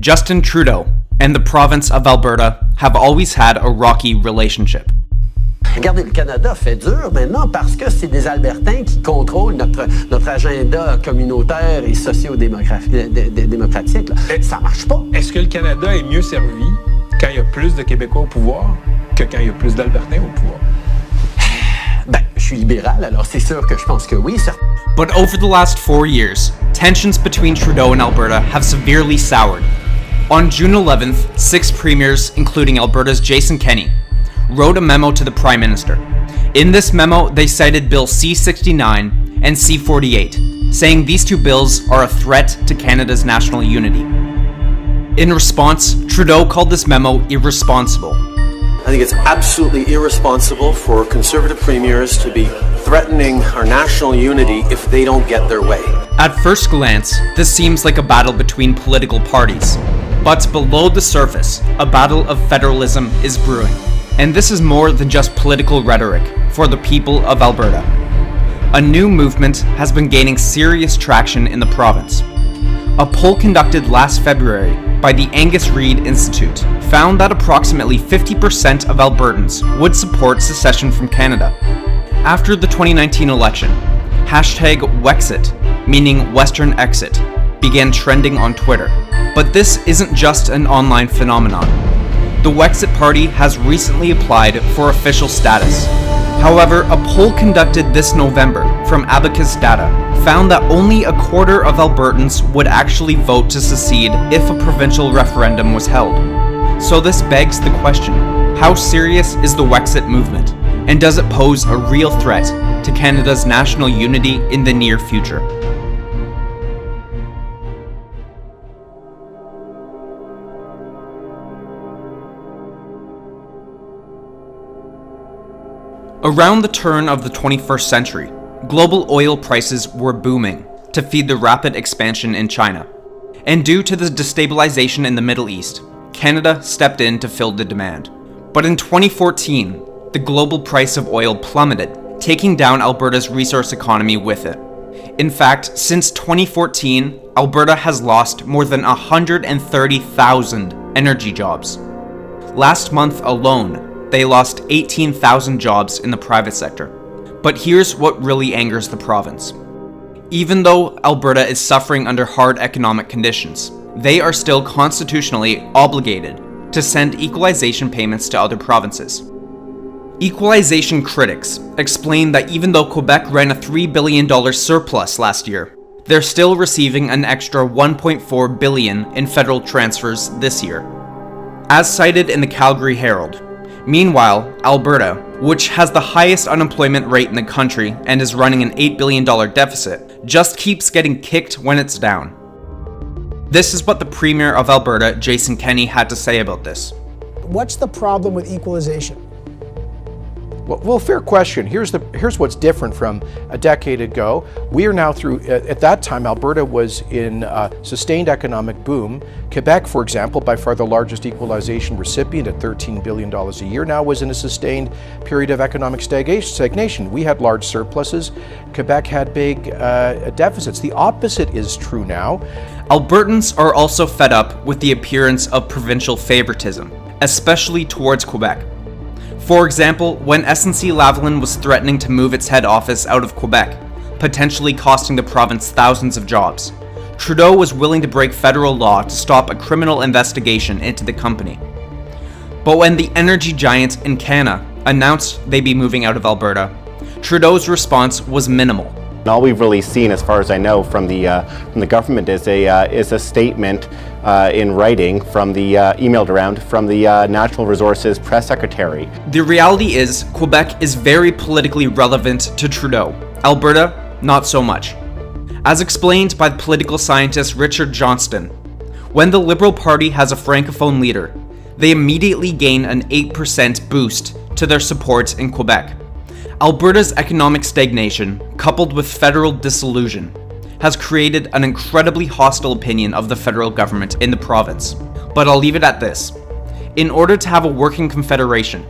Justin Trudeau and the province of Alberta have always had a rocky relationship. Regardez, le Canada fait dur maintenant parce que c'est des Albertans qui contrôlent notre agenda communautaire et socio-démocratique. Ça marche pas. Est-ce que le Canada est mieux servi quand il y a plus de Québécois au pouvoir que quand il y a plus d'Albertans au pouvoir? Ben, je suis libéral, alors c'est sûr que je pense que oui. But over the last 4 years, tensions between Trudeau and Alberta have severely soured. On June 11th, 6 premiers, including Alberta's Jason Kenney, wrote a memo to the Prime Minister. In this memo, they cited Bill C-69 and C-48, saying these two bills are a threat to Canada's national unity. In response, Trudeau called this memo irresponsible. I think it's absolutely irresponsible for Conservative premiers to be threatening our national unity if they don't get their way. At first glance, this seems like a battle between political parties. But below the surface, a battle of federalism is brewing. And this is more than just political rhetoric for the people of Alberta. A new movement has been gaining serious traction in the province. A poll conducted last February by the Angus Reid Institute found that approximately 50% of Albertans would support secession from Canada. After the 2019 election, hashtag Wexit, meaning Western Exit, began trending on Twitter. But this isn't just an online phenomenon. The Wexit Party has recently applied for official status. However, a poll conducted this November from Abacus Data found that only a quarter of Albertans would actually vote to secede if a provincial referendum was held. So this begs the question, how serious is the Wexit movement? And does it pose a real threat to Canada's national unity in the near future? Around the turn of the 21st century, global oil prices were booming to feed the rapid expansion in China. And due to the destabilization in the Middle East, Canada stepped in to fill the demand. But in 2014, the global price of oil plummeted, taking down Alberta's resource economy with it. In fact, since 2014, Alberta has lost more than 130,000 energy jobs. Last month alone, they lost 18,000 jobs in the private sector. But here's what really angers the province. Even though Alberta is suffering under hard economic conditions, they are still constitutionally obligated to send equalization payments to other provinces. Equalization critics explain that even though Quebec ran a $3 billion surplus last year, they're still receiving an extra $1.4 billion in federal transfers this year. As cited in the Calgary Herald, meanwhile, Alberta, which has the highest unemployment rate in the country and is running an $8 billion deficit, just keeps getting kicked when it's down. This is what the Premier of Alberta, Jason Kenney, had to say about this. What's the problem with equalization? Well, fair question. Here's what's different from a decade ago. We are now through, at that time, Alberta was in a sustained economic boom. Quebec, for example, by far the largest equalization recipient at $13 billion a year, now was in a sustained period of economic stagnation. We had large surpluses. Quebec had big deficits. The opposite is true now. Albertans are also fed up with the appearance of provincial favoritism, especially towards Quebec. For example, when SNC-Lavalin was threatening to move its head office out of Quebec, potentially costing the province thousands of jobs, Trudeau was willing to break federal law to stop a criminal investigation into the company. But when the energy giant Encana announced they'd be moving out of Alberta, Trudeau's response was minimal. All we've really seen, as far as I know, from the government is a statement in writing from the emailed around from the Natural Resources Press Secretary. The reality is, Quebec is very politically relevant to Trudeau. Alberta, not so much. As explained by political scientist Richard Johnston, when the Liberal Party has a francophone leader, they immediately gain an 8% boost to their support in Quebec. Alberta's economic stagnation, coupled with federal disillusion, has created an incredibly hostile opinion of the federal government in the province. But I'll leave it at this. In order to have a working confederation,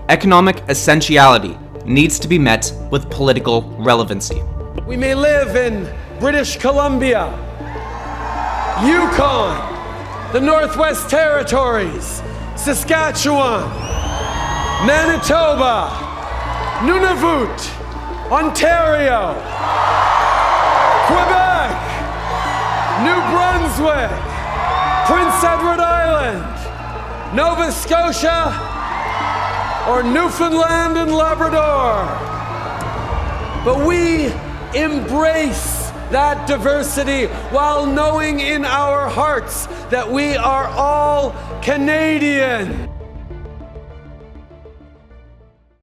economic essentiality needs to be met with political relevancy. We may live in British Columbia, Yukon, the Northwest Territories, Saskatchewan, Manitoba, Nunavut, Ontario, Quebec, New Brunswick, Prince Edward Island, Nova Scotia, or Newfoundland and Labrador. But we embrace that diversity while knowing in our hearts that we are all Canadian.